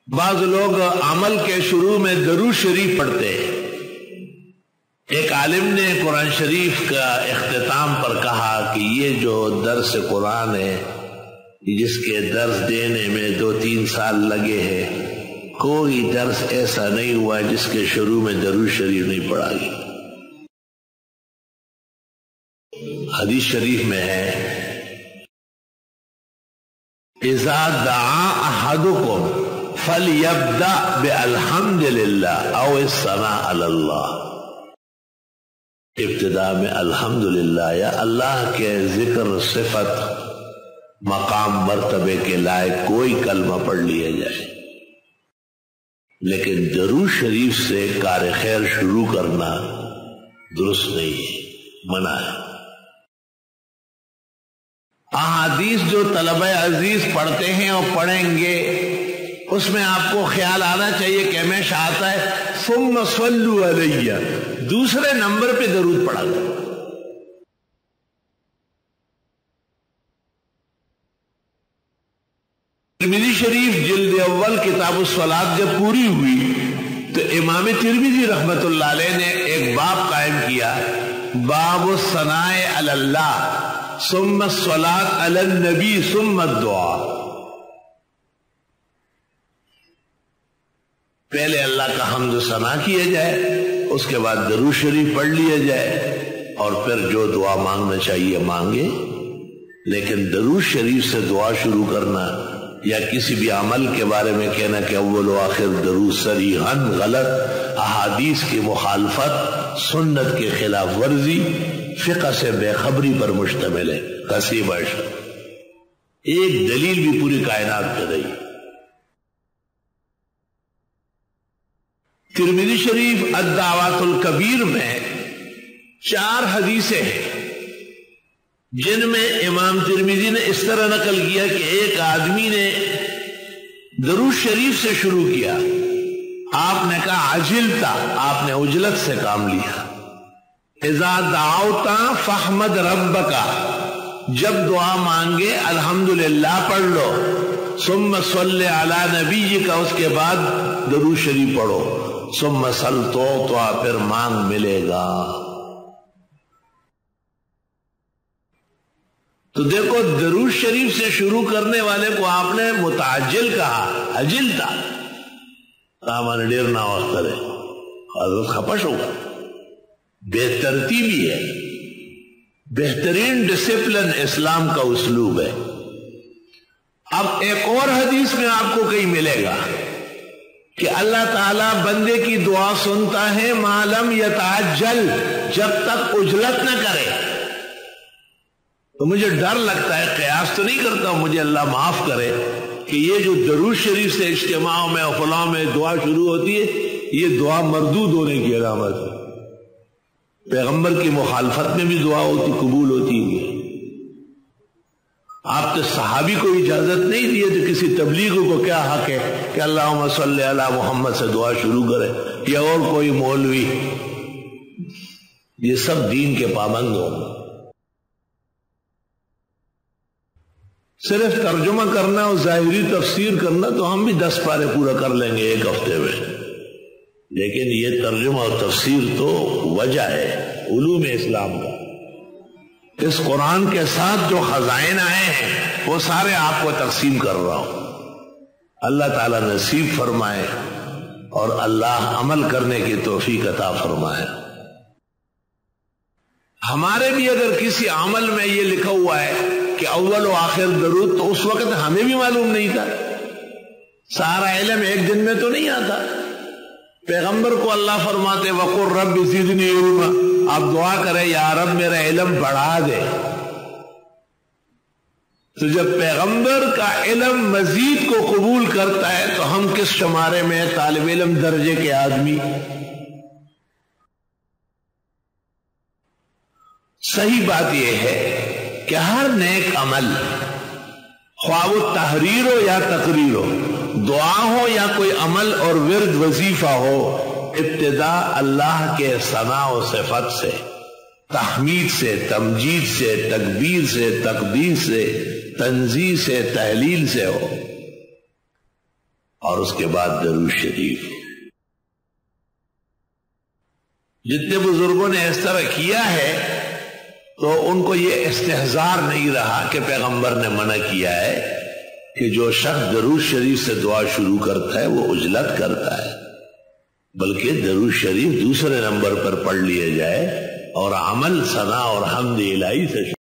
بعض لوگ عمل کے شروع میں درود شریف پڑھتے ہیں۔ ایک عالم نے قرآن شریف کا اختتام پر کہا کہ یہ جو درس قرآن ہے، جس کے درس دینے میں 2-3 سال لگے ہیں، کوئی درس ایسا نہیں ہوا جس کے شروع میں درود شریف نہیں پڑھا گیا۔ حدیث شریف میں ہے اذا دعا احدکم فلیبدأ بالحمد للہ او الثناء علی اللہ، ابتدا میں الحمدللہ یا اللہ کے ذکر صفت مقام مرتبے کے لائق کوئی کلمہ پڑھ لیا جائے، لیکن درود شریف سے کار خیر شروع کرنا درست نہیں ہے، منع ہے۔ احادیث جو طلبہ عزیز پڑھتے ہیں اور پڑھیں گے، اس میں آپ کو خیال آنا چاہیے کہ ہمیشہ آتا ہے ثم صلوا علیہ، دوسرے نمبر پہ درود پڑھا گیا۔ ترمذی شریف جلد اول کتاب الصلاۃ جب پوری ہوئی تو امام ترمذی رحمت اللہ علیہ نے ایک باب قائم کیا، باب الثناء علی اللہ ثم الصلاۃ علی النبی ثم الدعاء۔ پہلے اللہ کا حمد و ثنا کیا جائے، اس کے بعد درود شریف پڑھ لیا جائے، اور پھر جو دعا مانگنا چاہیے مانگے۔ لیکن درود شریف سے دعا شروع کرنا یا کسی بھی عمل کے بارے میں کہنا کہ اول و آخر درود صریحاً غلط، احادیث کی مخالفت، سنت کے خلاف ورزی، فقہ سے بے خبری پر مشتمل ہے۔ کسی بش ایک دلیل بھی پوری کائنات پہ رہی۔ ترمذی شریف الدعوات الکبیر میں 4 حدیثیں ہیں جن میں امام ترمذی نے اس طرح نقل کیا کہ ایک آدمی نے درود شریف سے شروع کیا، آپ نے کہا عجلتا، آپ نے عجلت سے کام لیا۔ اذا دعوتا فاحمد ربک، جب دعا مانگے الحمدللہ پڑھ لو، ثم صلی علی نبیک، اس کے بعد درود شریف پڑھو، ثم صل تو پھر مانگ ملے گا۔ تو دیکھو درود شریف سے شروع کرنے والے کو آپ نے متعجل کہا، عجلتا، سامان ڈیر نہ وقت کرے، حضرت خپش ہوگا۔ بے ترتیبی ہے، بہترین ڈسپلن اسلام کا اسلوب ہے۔ اب ایک اور حدیث میں آپ کو کہیں ملے گا کہ اللہ تعالیٰ بندے کی دعا سنتا ہے ما لم یتعجل، جب تک عجلت نہ کرے۔ تو مجھے ڈر لگتا ہے، قیاس تو نہیں کرتا ہوں، مجھے اللہ معاف کرے، کہ یہ جو درود شریف سے اجتماع میں افلاح میں دعا شروع ہوتی ہے، یہ دعا مردود ہونے کی علامت ہے۔ پیغمبر کی مخالفت میں بھی دعا ہوتی، قبول ہوتی ہے۔ آپ تو صحابی کو اجازت نہیں دی تو کسی تبلیغی کو کیا حق ہے کہ اللہم صلی علی محمد سے دعا شروع کرے، یا اور کوئی مولوی؟ یہ سب دین کے پابند ہوں۔ صرف ترجمہ کرنا اور ظاہری تفسیر کرنا تو ہم بھی 10 پارے پورا کر لیں گے ایک ہفتے میں، لیکن یہ ترجمہ اور تفسیر تو وجہ ہے علوم اسلام کا۔ اس قرآن کے ساتھ جو خزائن آئے ہیں وہ سارے آپ کو تقسیم کر رہا ہوں۔ اللہ تعالیٰ نصیب فرمائے اور اللہ عمل کرنے کی توفیق عطا فرمائے۔ ہمارے بھی اگر کسی عمل میں یہ لکھا ہوا ہے کہ اول و آخر درود، تو اس وقت ہمیں بھی معلوم نہیں تھا، سارا علم ایک دن میں تو نہیں آتا۔ پیغمبر کو اللہ فرماتے وقل رب زدنی علما، آپ دعا کریں یا رب میرا علم بڑھا دے۔ تو جب پیغمبر کا علم مزید کو قبول کرتا ہے تو ہم کس شمارے میں طالب علم درجے کے آدمی؟ صحیح بات یہ ہے کہ ہر نیک عمل، خواہ وہ تحریر ہو یا تقریر ہو، دعا ہو یا کوئی عمل اور ورد وظیفہ ہو، ابتدا اللہ کے ثنا و صفت سے، تحمید سے، تمجید سے، تکبیر سے، تقدیس سے، تنزیہ سے، تحلیل سے ہو۔ اور اس کے بعد درود شریف. جتنے بزرگوں نے اس طرح کیا ہے تو ان کو یہ استحضار نہیں رہا کہ پیغمبر نے منع کیا ہے کہ جو شخص درود شریف سے دعا شروع کرتا ہے وہ عجلت کرتا ہے، بلکہ درود شریف دوسرے نمبر پر پڑھ لیا جائے اور عمل ثنا اور حمد الہی سے